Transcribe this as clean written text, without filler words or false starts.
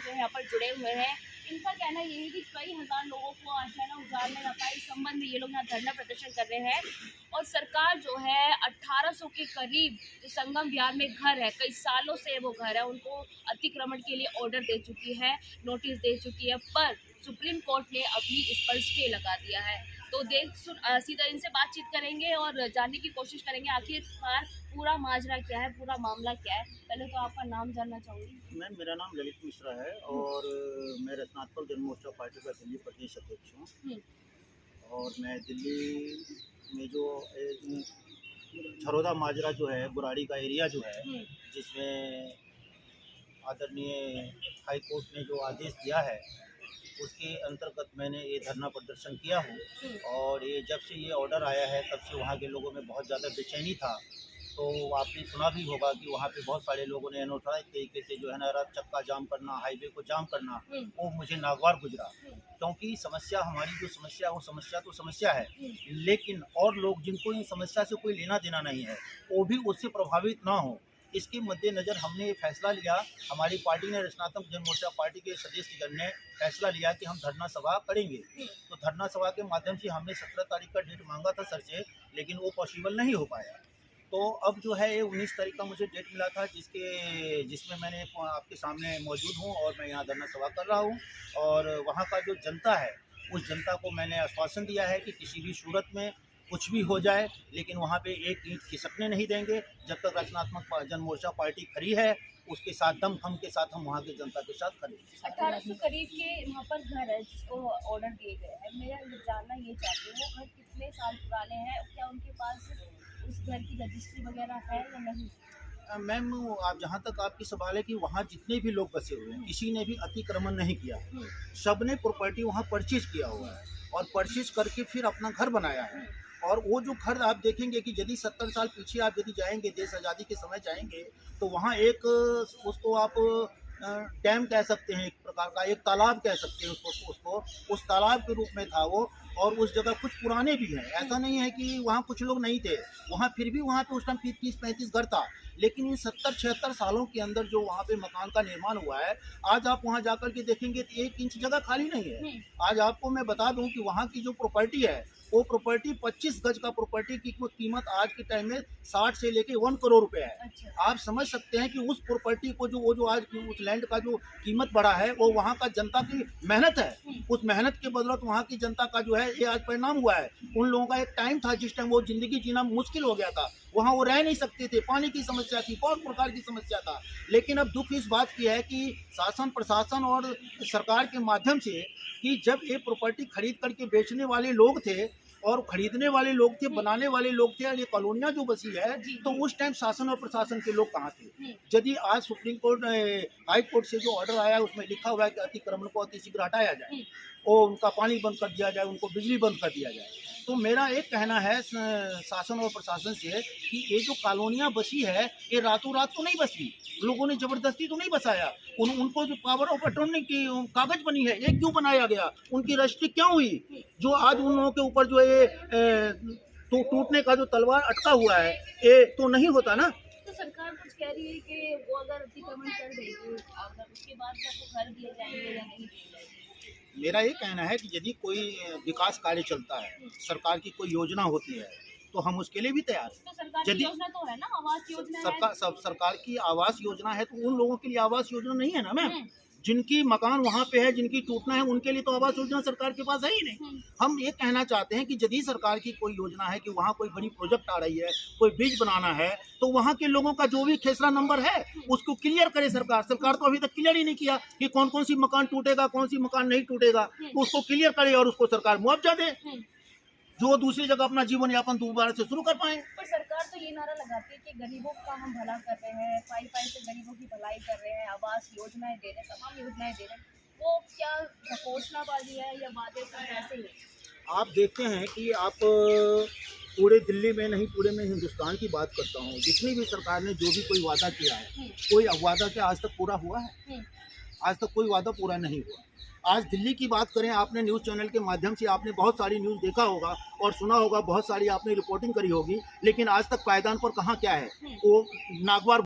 जो है यहाँ पर जुड़े हुए हैं। इनका कहना ये है कि कई हजार लोगों को आज है ना उजाड़ में रखा है। इस संबंध में ये लोग यहाँ धरना प्रदर्शन कर रहे हैं और सरकार जो है 1800 के करीब जो संगम विहार में घर है, कई सालों से वो घर है, उनको अतिक्रमण के लिए ऑर्डर दे चुकी है, नोटिस दे चुकी है, पर सुप्रीम कोर्ट ने अभी इस पर स्टे लगा दिया है। तो सीधा इनसे बातचीत करेंगे और जानने की कोशिश करेंगे आखिरकार पूरा माजरा क्या है, पूरा मामला क्या है। पहले तो आपका नाम जानना चाहूँगी। मैम, मेरा नाम ललित मिश्रा है और मैं रचनात्मक जनमोर्चा पार्टी का दिल्ली प्रदेश अध्यक्ष हूँ। और मैं दिल्ली में जो झरोदा माजरा जो है, बुराड़ी का एरिया जो है, जिसमें आदरणीय हाई कोर्ट ने जो आदेश दिया है उसके अंतर्गत मैंने ये धरना प्रदर्शन किया हूँ। और ये जब से ये ऑर्डर आया है तब से वहाँ के लोगों में बहुत ज़्यादा बेचैनी था। तो आपने सुना भी होगा कि वहाँ पे बहुत सारे लोगों ने अनौठाई तरीके से जो है ना रात चक्का जाम करना, हाईवे को जाम करना, वो मुझे नागवार गुजरा। क्योंकि समस्या, हमारी जो समस्या है वो समस्या तो समस्या है, लेकिन और लोग जिनको इन समस्या से कोई लेना देना नहीं है वो भी उससे प्रभावित ना हो, इसके मद्देनज़र हमने ये फैसला लिया। हमारी पार्टी ने, रचनात्मक जनमोर्चा पार्टी के सदस्यगण ने फैसला लिया कि हम धरना सभा करेंगे। तो धरना सभा के माध्यम से हमने 17 तारीख का डेट मांगा था सर से, लेकिन वो पॉसिबल नहीं हो पाया। तो अब जो है ये 19 तारीख का मुझे डेट मिला था, जिसमें मैंने आपके सामने मौजूद हूँ और मैं यहाँ धरना सभा कर रहा हूँ। और वहाँ का जो जनता है, उस जनता को मैंने आश्वासन दिया है कि किसी भी सूरत में कुछ भी हो जाए, लेकिन वहाँ पे एक ईंट खिसकने नहीं देंगे। जब तक रचनात्मक जनमोर्चा पार्टी खड़ी है, उसके साथ दम खम के साथ हम वहाँ की जनता के साथ खड़े हैं। 1800 करीब के वहाँ पर घर है जिसको ऑर्डर दिए गए हैं। मेरा जानना ये चाहती हूँ वो घर कितने साल पुराने हैं, क्या उनके पास उस घर की रजिस्ट्री वगैरह है या नहीं? मैम, आप जहाँ तक आपकी सवाल है कि वहाँ जितने भी लोग बसे हुए हैं, किसी ने भी अतिक्रमण नहीं किया। सब ने प्रॉपर्टी वहाँ परचेज किया हुआ है और परचेज करके फिर अपना घर बनाया है। और वो जो घर आप देखेंगे कि यदि 70 साल पीछे आप यदि जाएंगे, देश आज़ादी के समय जाएंगे, तो वहाँ एक उसको आप डैम कह सकते हैं, एक प्रकार का एक तालाब कह सकते हैं उसको उस तालाब के रूप में था वो। और उस जगह कुछ पुराने भी हैं, ऐसा नहीं है कि वहाँ कुछ लोग नहीं थे, वहाँ फिर भी वहाँ पे उस टाइम 30-35 घर था। लेकिन इन 70-76 सालों के अंदर जो वहाँ पे मकान का निर्माण हुआ है, आज आप वहाँ जाकर के देखेंगे तो 1 इंच जगह खाली नहीं है। आज आपको मैं बता दूं कि वहाँ की जो प्रॉपर्टी है, वो प्रॉपर्टी 25 गज का प्रॉपर्टी की कीमत आज के टाइम में 60 से लेके 1 करोड़ रुपए है। अच्छा। आप समझ सकते हैं कि उस प्रॉपर्टी को जो आज उस लैंड का जो कीमत बढ़ा है, वो वहाँ का जनता की मेहनत है। उस मेहनत के बदौलत वहाँ की जनता का जो है ये आज परिणाम हुआ है। उन लोगों का एक टाइम था जिस टाइम वो जिंदगी जीना मुश्किल हो गया था, वहाँ वो रह नहीं सकते थे, पानी की समस्या थी, बहुत प्रकार की समस्या था। लेकिन अब दुख इस बात की है कि शासन, प्रशासन और सरकार के माध्यम से कि जब ये प्रॉपर्टी खरीद करके बेचने वाले लोग थे और खरीदने वाले लोग थे, बनाने वाले लोग थे, और ये कॉलोनियाँ जो बसी है, तो उस टाइम शासन और प्रशासन के लोग कहाँ थे? यदि आज सुप्रीम कोर्ट, हाई कोर्ट से जो ऑर्डर आया उसमें लिखा हुआ है कि अतिक्रमण को अतिशीघ्र हटाया जाए और उनका पानी बंद कर दिया जाए, उनको बिजली बंद कर दिया जाए। तो मेरा एक कहना है शासन और प्रशासन से कि ये जो कॉलोनियाँ बसी है, ये रातों रात तो नहीं बसी, लोगों ने जबरदस्ती तो नहीं बसाया। उनको जो पावर ऑफ अटॉर्नी की कागज बनी है, ये क्यों बनाया गया? उनकी रजिस्ट्री क्यों हुई? जो आज उन लोगों के ऊपर जो ये टूटने का जो तलवार अटका हुआ है, ये तो नहीं होता ना। तो सरकार कुछ कह रही है कि वो अगर अतिक्रमण कर देगी, अगर उसके बाद क्या तो घर दिए जाएंगे या नहीं दिए जाएंगे? मेरा ये कहना है कि यदि कोई विकास कार्य चलता है, सरकार की कोई योजना होती है, तो हम उसके लिए भी तैयार हैं। तो सरकार की योजना तो है ना, आवास योजना सरकार की आवास योजना है, तो उन लोगों के लिए आवास योजना नहीं है ना मैम। जिनकी मकान वहाँ पे है, जिनकी टूटना है, उनके लिए तो आवास योजना सरकार के पास है ही नहीं। हम ये कहना चाहते हैं कि यदि सरकार की कोई योजना है कि वहाँ कोई बड़ी प्रोजेक्ट आ रही है, कोई ब्रिज बनाना है, तो वहाँ के लोगों का जो भी खेसरा नंबर है उसको क्लियर करे सरकार। सरकार तो अभी तक क्लियर ही नहीं किया कि कौन कौन सी मकान टूटेगा, कौन सी मकान नहीं टूटेगा, तो उसको क्लियर करे और उसको सरकार मुआवजा दे, जो दूसरी जगह अपना जीवन यापन दोबारा से शुरू कर पाए। पर सरकार तो ये नारा लगाती है कि गरीबों का हम भला कर रहे हैं, पाई से गरीबों की भलाई कर रहे हैं, आवास योजनाएं दे रहे हैं, तमाम योजनाएं दे रहे हैं। वो क्या घोषणाबाजी है या वादे सब ऐसे ही? आप देखते हैं कि आप पूरे दिल्ली में नहीं, पूरे में हिंदुस्तान की बात करता हूँ, जितनी भी सरकार ने जो भी कोई वादा किया है, कोई वादा क्या आज तक पूरा हुआ है? आज तक कोई वादा पूरा नहीं हुआ। आज दिल्ली की बात करें, आपने न्यूज़ चैनल के माध्यम से आपने बहुत सारी न्यूज़ देखा होगा और सुना होगा, बहुत सारी आपने रिपोर्टिंग करी होगी, लेकिन आज तक पायदान पर कहाँ क्या है? वो नागवार